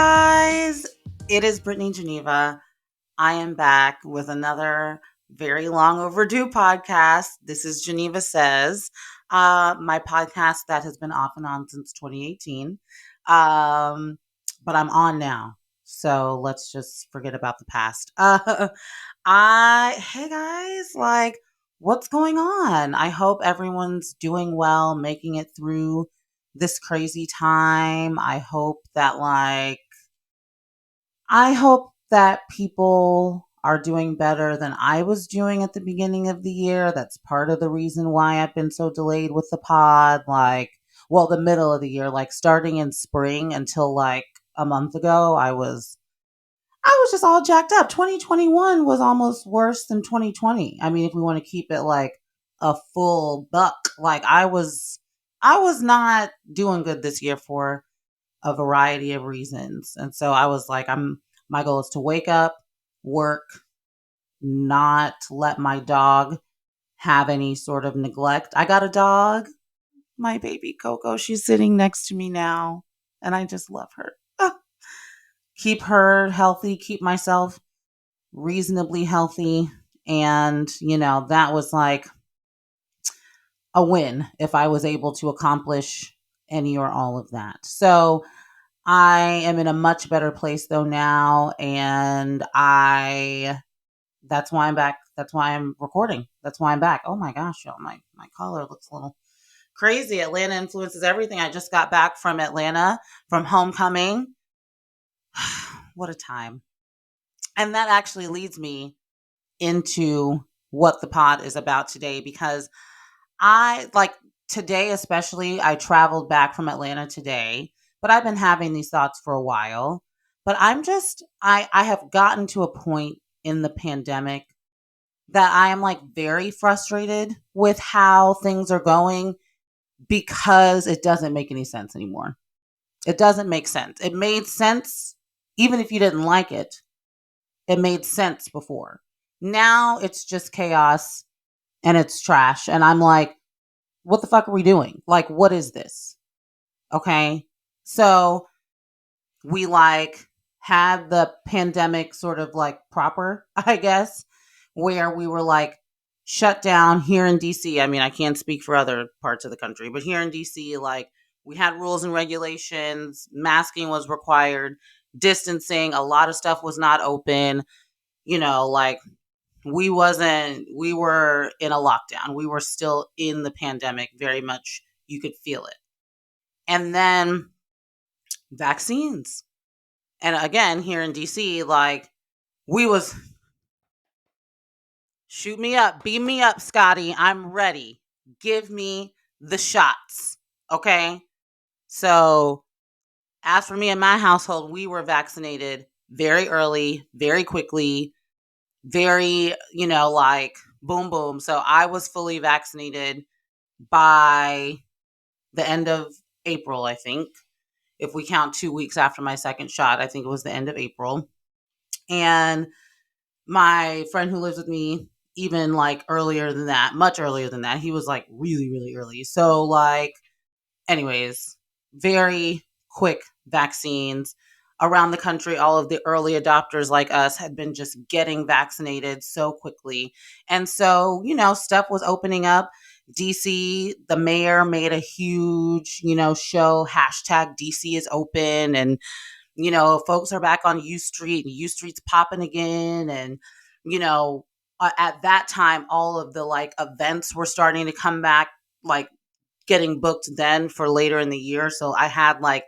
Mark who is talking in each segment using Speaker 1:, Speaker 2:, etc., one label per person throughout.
Speaker 1: guys, it is Brittany Geneva. I am back with another very long overdue podcast. This is Geneva Says, my podcast that has been off and on since 2018. But I'm on now. So let's just forget about the past. Hey guys, what's going on? I hope everyone's doing well, making it through this crazy time. I hope that people are doing better than I was doing at the beginning of the year. That's part of the reason why I've been so delayed with the pod. The middle of the year, like starting in spring until like a month ago, I was just all jacked up. 2021 was almost worse than 2020. I mean, if we want to keep it like a full buck, I was not doing good this year for a variety of reasons. And so I was like, my goal is to wake up, work, not let my dog have any sort of neglect. I got a dog, my baby Coco. She's sitting next to me now, and I just love her. Keep her healthy, keep myself reasonably healthy. And, that was like a win if I was able to accomplish any or all of that. So I am in a much better place though now, and that's why I'm back. That's why I'm recording. That's why I'm back. Oh my gosh, y'all, my collar looks a little crazy. Atlanta influences everything. I just got back from Atlanta from homecoming. What a time. And that actually leads me into what the pod is about today, because I like today, especially, I traveled back from Atlanta today, but I've been having these thoughts for a while. But I have gotten to a point in the pandemic that I am like very frustrated with how things are going, because it doesn't make any sense anymore. It doesn't make sense. It made sense even if you didn't like it. It made sense before. Now it's just chaos and it's trash. And I'm like, what the fuck are we doing? Like, what is this? Okay. So we like had the pandemic sort of like proper, I guess, where we were like shut down here in DC. I mean, I can't speak for other parts of the country, but here in DC, like we had rules and regulations, masking was required, distancing, a lot of stuff was not open, like we were in a lockdown. We were still in the pandemic very much. You could feel it. And then vaccines. And again, here in DC, like we was shoot me up, beam me up, Scotty. I'm ready. Give me the shots. Okay. So as for me and my household, we were vaccinated very early, very quickly, very, like boom, boom. So I was fully vaccinated by the end of April, I think. If we count 2 weeks after my second shot, I think it was the end of April. And my friend who lives with me, even like earlier than that, much earlier than that, he was like really, really early. So, like, anyways, very quick vaccines around the country. All of the early adopters like us had been just getting vaccinated so quickly. And so, stuff was opening up. DC, the mayor made a huge, show, hashtag DC is open. And, folks are back on U Street, and U Street's popping again. And, at that time, all of the like events were starting to come back, like getting booked then for later in the year. So I had like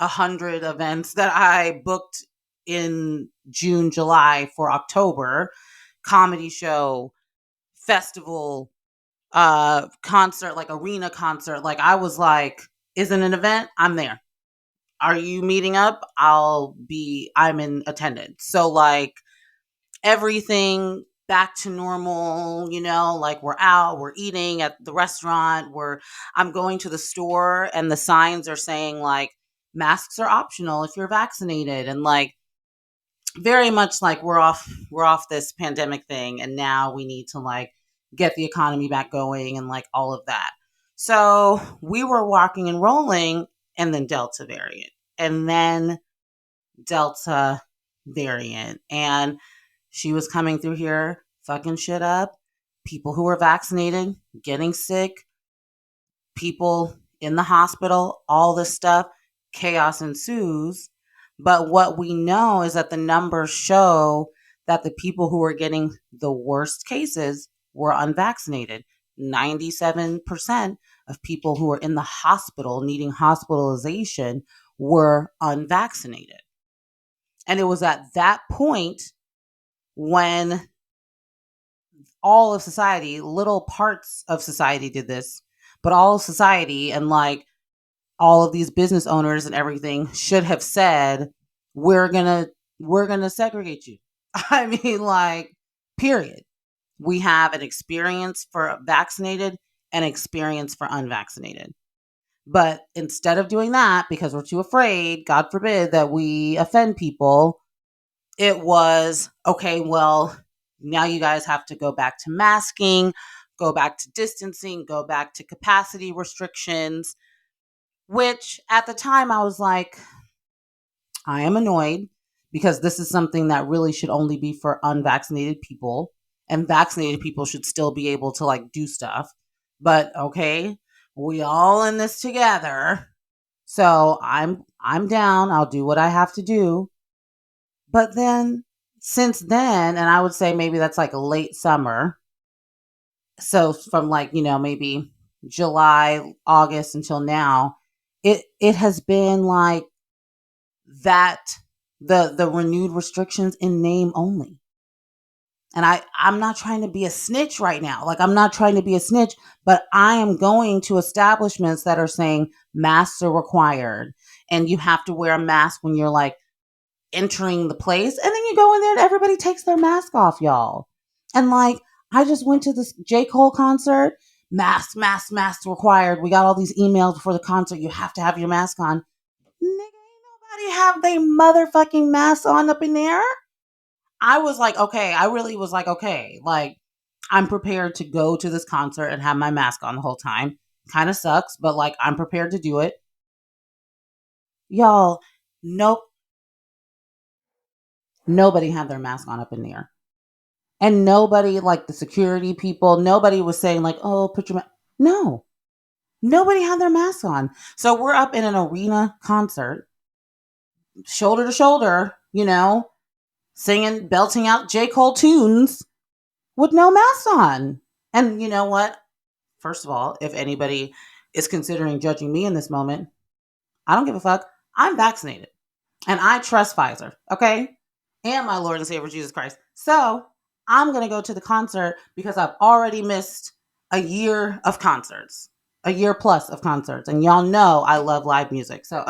Speaker 1: 100 events that I booked in June, July for October: comedy show, festival, concert, like arena concert. Like I was like, isn't an event? I'm there. Are you meeting up? I'm in attendance. So like everything back to normal, like we're out, we're eating at the restaurant, I'm going to the store, and the signs are saying like masks are optional if you're vaccinated, and like very much like we're off this pandemic thing, and now we need to like get the economy back going and like all of that. So we were walking and rolling, and then Delta variant, and then Delta variant. And she was coming through here, fucking shit up. People who were vaccinated, getting sick, people in the hospital, all this stuff, chaos ensues. But what we know is that the numbers show that the people who were getting the worst cases were unvaccinated. 97% of people who were in the hospital needing hospitalization were unvaccinated. And it was at that point when all of society, little parts of society did this, but all of society and like all of these business owners and everything should have said, we're gonna segregate you. I mean, like, period. We have an experience for vaccinated and experience for unvaccinated. But instead of doing that, because we're too afraid, God forbid, that we offend people, it was okay, well, now you guys have to go back to masking, go back to distancing, go back to capacity restrictions, which at the time I was like, I am annoyed because this is something that really should only be for unvaccinated people, and vaccinated people should still be able to like do stuff. But okay, we all in this together. So I'm down. I'll do what I have to do. But then since then, and I would say maybe that's like late summer. So from like, maybe July, August until now, it has been like that the renewed restrictions in name only. And I'm not trying to be a snitch right now. Like, I'm not trying to be a snitch, but I am going to establishments that are saying masks are required and you have to wear a mask when you're like entering the place. And then you go in there and everybody takes their mask off, y'all. And like, I just went to this J. Cole concert. Mask required. We got all these emails before the concert. You have to have your mask on. Nigga, ain't nobody have they motherfucking mask on up in there. I was like, okay, I really was like, okay, like, I'm prepared to go to this concert and have my mask on the whole time. Kind of sucks, but like, I'm prepared to do it. Y'all, nope, nobody had their mask on up in there. And nobody, like the security people, nobody was saying, like, oh, put your mask. No, nobody had their mask on. So we're up in an arena concert, shoulder to shoulder, singing, belting out J. Cole tunes with no mask on. And you know what? First of all, if anybody is considering judging me in this moment, I don't give a fuck. I'm vaccinated and I trust Pfizer, okay? And my Lord and Savior Jesus Christ. So I'm going to go to the concert because I've already missed a year of concerts, a year plus of concerts. And y'all know I love live music. So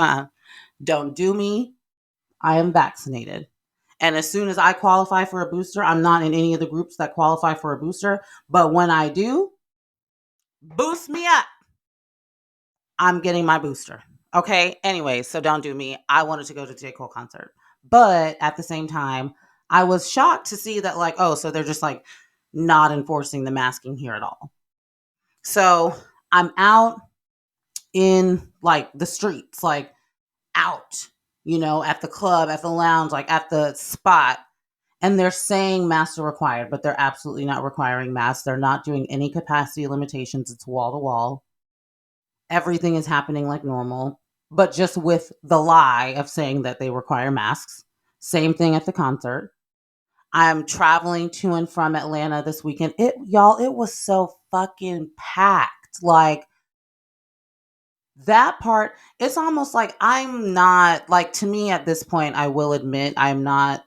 Speaker 1: don't do me. I am vaccinated. And as soon as I qualify for a booster, I'm not in any of the groups that qualify for a booster. But when I do, boost me up. I'm getting my booster. Okay. Anyway, so don't do me. I wanted to go to the J. Cole concert. But at the same time, I was shocked to see that, like, oh, so they're just like not enforcing the masking here at all. So I'm out in like the streets, like out, at the club, at the lounge, like at the spot. And they're saying masks are required, but they're absolutely not requiring masks. They're not doing any capacity limitations. It's wall to wall. Everything is happening like normal, but just with the lie of saying that they require masks. Same thing at the concert. I'm traveling to and from Atlanta this weekend. It was so fucking packed. Like, that part, it's almost like I'm not, like, to me at this point, I will admit I'm not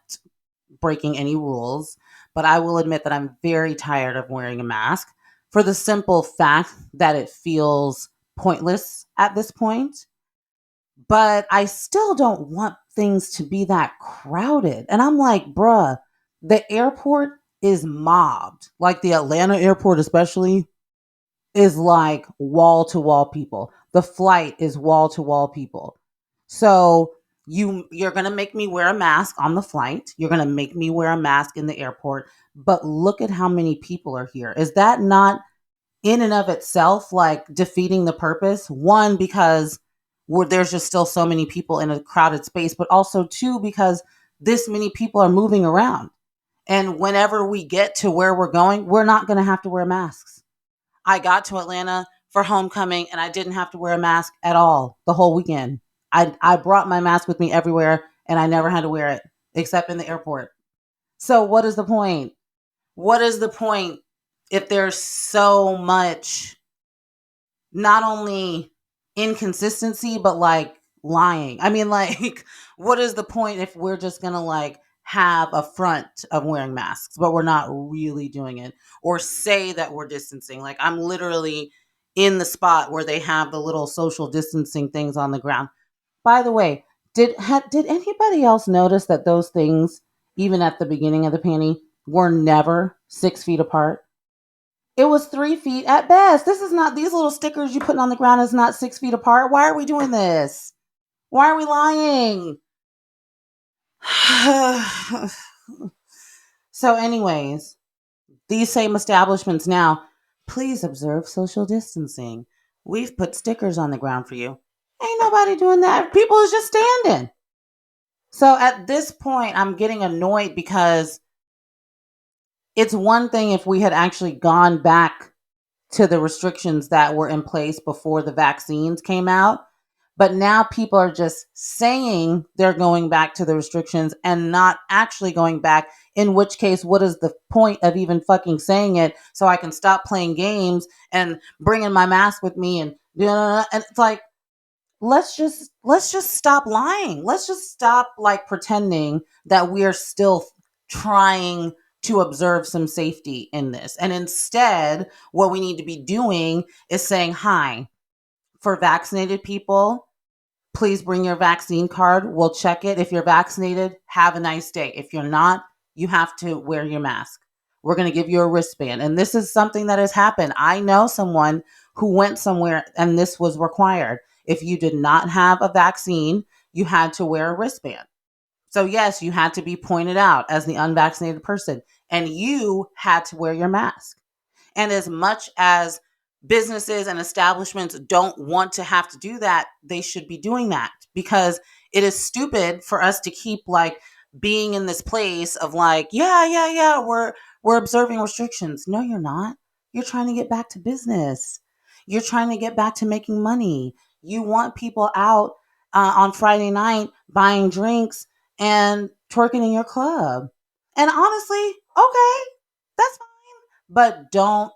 Speaker 1: breaking any rules, but I will admit that I'm very tired of wearing a mask for the simple fact that it feels pointless at this point. But I still don't want things to be that crowded. And I'm like, bruh, the airport is mobbed. Like the Atlanta airport, especially, is like wall to wall people. The flight is wall to wall people. So you're going to make me wear a mask on the flight. You're going to make me wear a mask in the airport. But look at how many people are here. Is that not in and of itself like defeating the purpose? One, because where there's just still so many people in a crowded space, but also too because this many people are moving around. And whenever we get to where we're going, we're not going to have to wear masks. I got to Atlanta for homecoming and I didn't have to wear a mask at all the whole weekend. I brought my mask with me everywhere and I never had to wear it except in the airport. So what is the point? What is the point if there's so much not only inconsistency but like lying? I mean, like, what is the point if we're just gonna like have a front of wearing masks but we're not really doing it, or say that we're distancing? Like, I'm literally in the spot where they have the little social distancing things on the ground. By the way, did anybody else notice that those things, even at the beginning of the panty, were never 6 feet apart? It was 3 feet at best. This is not, these little stickers you put on the ground is not 6 feet apart. Why are we doing this? Why are we lying? So, anyways, these same establishments now, please observe social distancing. We've put stickers on the ground for you. Ain't nobody doing that. People is just standing. So at this point, I'm getting annoyed because it's one thing if we had actually gone back to the restrictions that were in place before the vaccines came out. But now people are just saying they're going back to the restrictions and not actually going back. In which case, what is the point of even fucking saying it so I can stop playing games and bringing my mask with me and it's like, let's just stop lying. Let's just stop like pretending that we're still trying to observe some safety in this. And instead, what we need to be doing is saying, hi, for vaccinated people, please bring your vaccine card. We'll check it. If you're vaccinated, have a nice day. If you're not, you have to wear your mask. We're going to give you a wristband. And this is something that has happened. I know someone who went somewhere and this was required. If you did not have a vaccine, you had to wear a wristband. So, yes, you had to be pointed out as the unvaccinated person, and you had to wear your mask. And as much as businesses and establishments don't want to have to do that, they should be doing that, because it is stupid for us to keep like being in this place of like, yeah, we're observing restrictions. No, you're not. You're trying to get back to business. You're trying to get back to making money. You want people out on Friday night buying drinks and twerking in your club. And honestly, okay, that's fine. But don't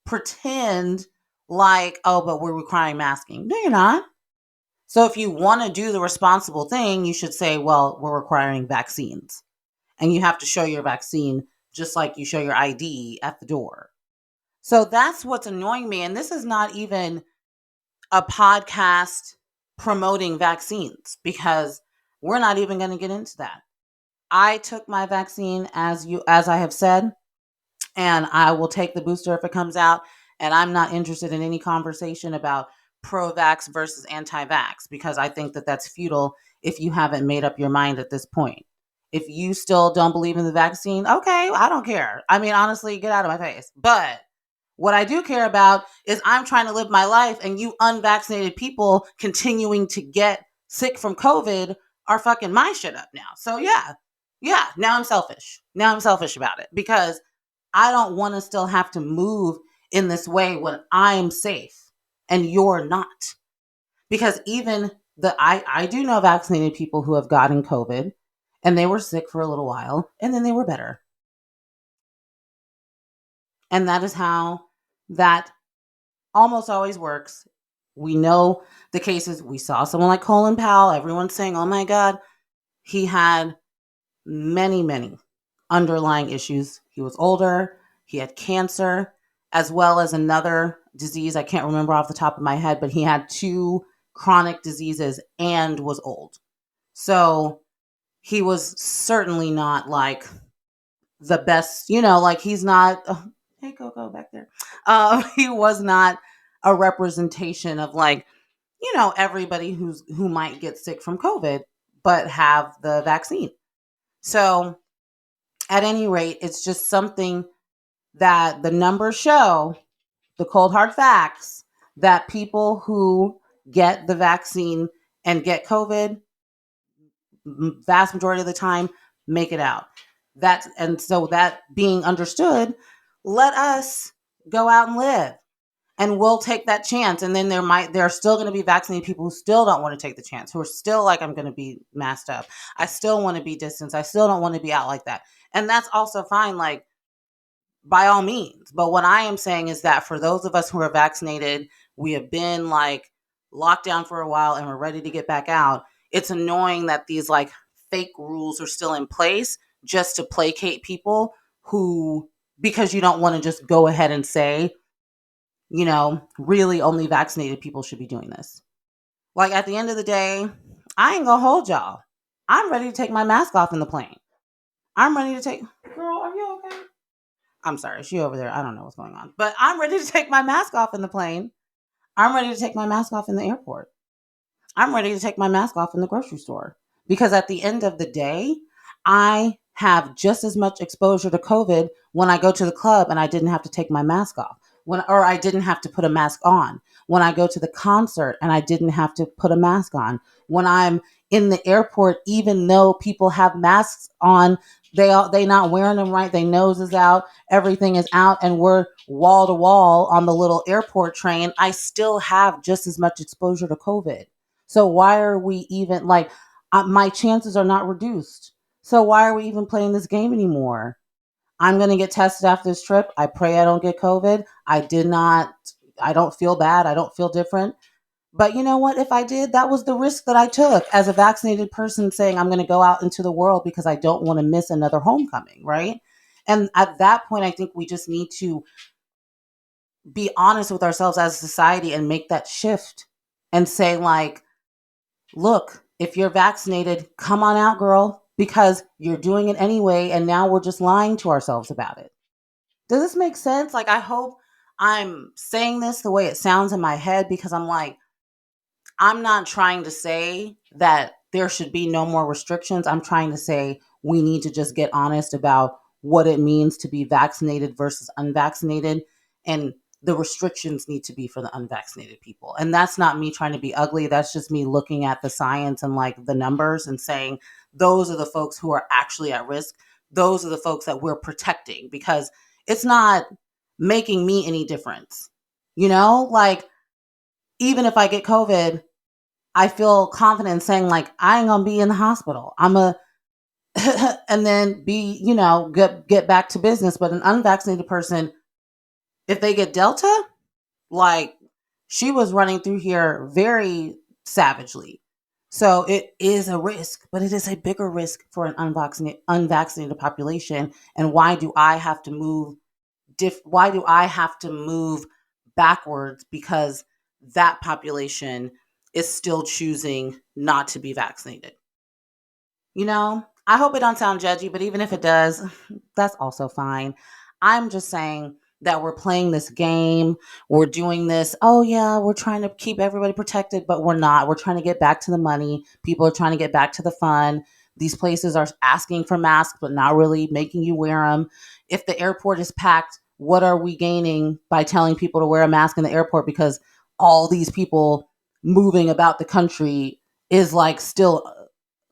Speaker 1: pretend like, oh, but we're requiring masking. No, you're not. So if you want to do the responsible thing, you should say, well, we're requiring vaccines. And you have to show your vaccine just like you show your ID at the door. So that's what's annoying me. And this is not even a podcast promoting vaccines, because we're not even going to get into that. I took my vaccine as I have said, and I will take the booster if it comes out. And I'm not interested in any conversation about pro-vax versus anti-vax, because I think that that's futile if you haven't made up your mind at this point. If you still don't believe in the vaccine, okay, I don't care. I mean, honestly, get out of my face. But what I do care about is I'm trying to live my life, and you unvaccinated people continuing to get sick from COVID are fucking my shit up now. So yeah, now I'm selfish. Now I'm selfish about it, because I don't want to still have to move in this way when I'm safe and you're not. Because even I do know vaccinated people who have gotten COVID and they were sick for a little while and then they were better. And that is how that almost always works. We know the cases. We saw someone like Colin Powell. Everyone's saying, oh my God, he had many underlying issues. He was older. He had cancer, as well as another disease. I can't remember off the top of my head, but he had two chronic diseases and was old. So he was certainly not like the best, like he's not, oh, hey, go back there. He was not a representation of like, everybody who might get sick from COVID, but have the vaccine. So at any rate, it's just something that the numbers show, the cold hard facts, that people who get the vaccine and get COVID, vast majority of the time, make it out. And so that being understood, let us go out and live, and we'll take that chance. And then there are still going to be vaccinated people who still don't want to take the chance, who are still like, I'm going to be masked up. I still want to be distanced. I still don't want to be out like that. And that's also fine. Like, by all means. But what I am saying is that for those of us who are vaccinated, we have been like locked down for a while and we're ready to get back out. It's annoying that these like fake rules are still in place just to placate people who, because you don't want to just go ahead and say, really only vaccinated people should be doing this. Like, at the end of the day, I ain't gonna hold y'all. I'm ready to take my mask off in the plane. I'm ready to take. Girl, are you okay? I'm sorry, she over there. I don't know what's going on. But I'm ready to take my mask off in the plane. I'm ready to take my mask off in the airport. I'm ready to take my mask off in the grocery store. Because at the end of the day, I have just as much exposure to COVID when I go to the club and I didn't have to take my mask off. Or I didn't have to put a mask on. When I go to the concert and I didn't have to put a mask on. When I'm in the airport, even though people have masks on, they not wearing them right. Their nose is out, everything is out, and we're wall to wall on the little airport train. I still have just as much exposure to COVID. So why are we even like, my chances are not reduced. So why are we even playing this game anymore? I'm going to get tested after this trip. I pray I don't get COVID. I don't feel bad. I don't feel different. But you know what? If I did, that was the risk that I took as a vaccinated person, saying I'm going to go out into the world because I don't want to miss another homecoming, right? And at that point, I think we just need to be honest with ourselves as a society and make that shift and say, like, look, if you're vaccinated, come on out, girl, because you're doing it anyway. And now we're just lying to ourselves about it. Does this make sense? Like, I hope I'm saying this the way it sounds in my head, because I'm like, I'm not trying to say that there should be no more restrictions. I'm trying to say we need to just get honest about what it means to be vaccinated versus unvaccinated. And the restrictions need to be for the unvaccinated people. And that's not me trying to be ugly. That's just me looking at the science and like the numbers and saying, those are the folks who are actually at risk. Those are the folks that we're protecting, because it's not making me any difference. Like, even if I get COVID, I feel confident saying, like, I ain't gonna be in the hospital. I'm a and then be, get back to business. But an unvaccinated person, if they get Delta, like, she was running through here very savagely. So it is a risk, but it is a bigger risk for an unvaccinated population. And why do I have to move why do I have to move backwards because that population is still choosing not to be vaccinated? I hope it don't sound judgy, but even if it does, that's also fine. I'm just saying that we're playing this game. We're doing this. Oh, yeah, we're trying to keep everybody protected, but we're not. We're trying to get back to the money. People are trying to get back to the fun. These places are asking for masks, but not really making you wear them. If the airport is packed, what are we gaining by telling people to wear a mask in the airport? Because all these people moving about the country is like still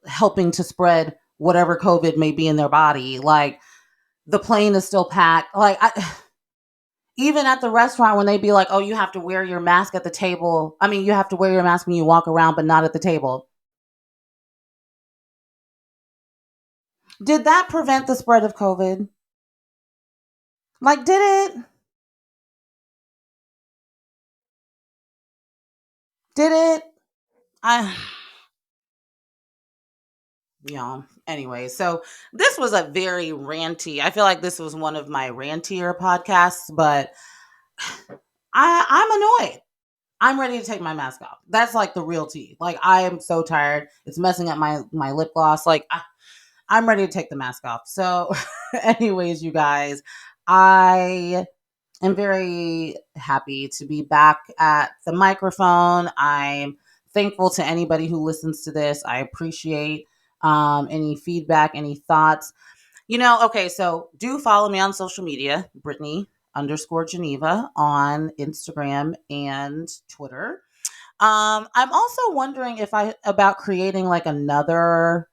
Speaker 1: helping to spread whatever COVID may be in their body. Like, the plane is still packed. Like, even at the restaurant, when they be like, oh, you have to wear your mask at the table. I mean, you have to wear your mask when you walk around, but not at the table. Did that prevent the spread of COVID? Like, did it? Did it? I, anyway, so this was a very ranty, I feel like this was one of my rantier podcasts, but I'm annoyed. I'm ready to take my mask off. That's like the real tea. Like, I am so tired. It's messing up my lip gloss. Like, I'm ready to take the mask off. So, anyways, you guys, I am very happy to be back at the microphone. I'm thankful to anybody who listens to this. I appreciate any feedback, any thoughts. Okay, so do follow me on social media, Brittany _Geneva on Instagram and Twitter. I'm also wondering if I about creating like another,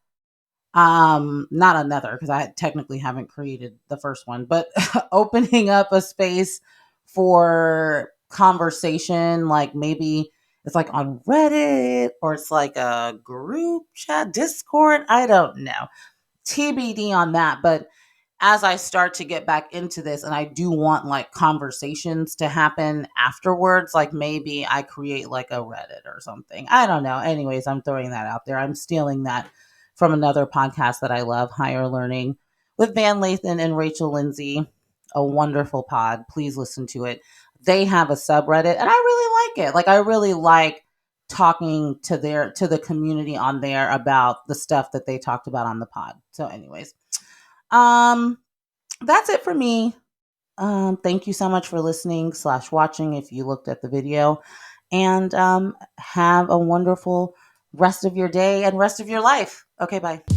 Speaker 1: not another, because I technically haven't created the first one, but opening up a space for conversation, like maybe it's like on Reddit or it's like a group chat, Discord. I don't know. TBD on that. But as I start to get back into this, and I do want like conversations to happen afterwards, like maybe I create like a Reddit or something. I don't know. Anyways, I'm throwing that out there. I'm stealing that from another podcast that I love, Higher Learning, with Van Lathan and Rachel Lindsay. A wonderful pod. Please listen to it. They have a subreddit, and I really like it. Like I really like talking to the community on there about the stuff that they talked about on the pod. So, anyways, um, that's it for me. Thank you so much for listening slash watching if you looked at the video. And have a wonderful rest of your day and rest of your life. Okay, bye.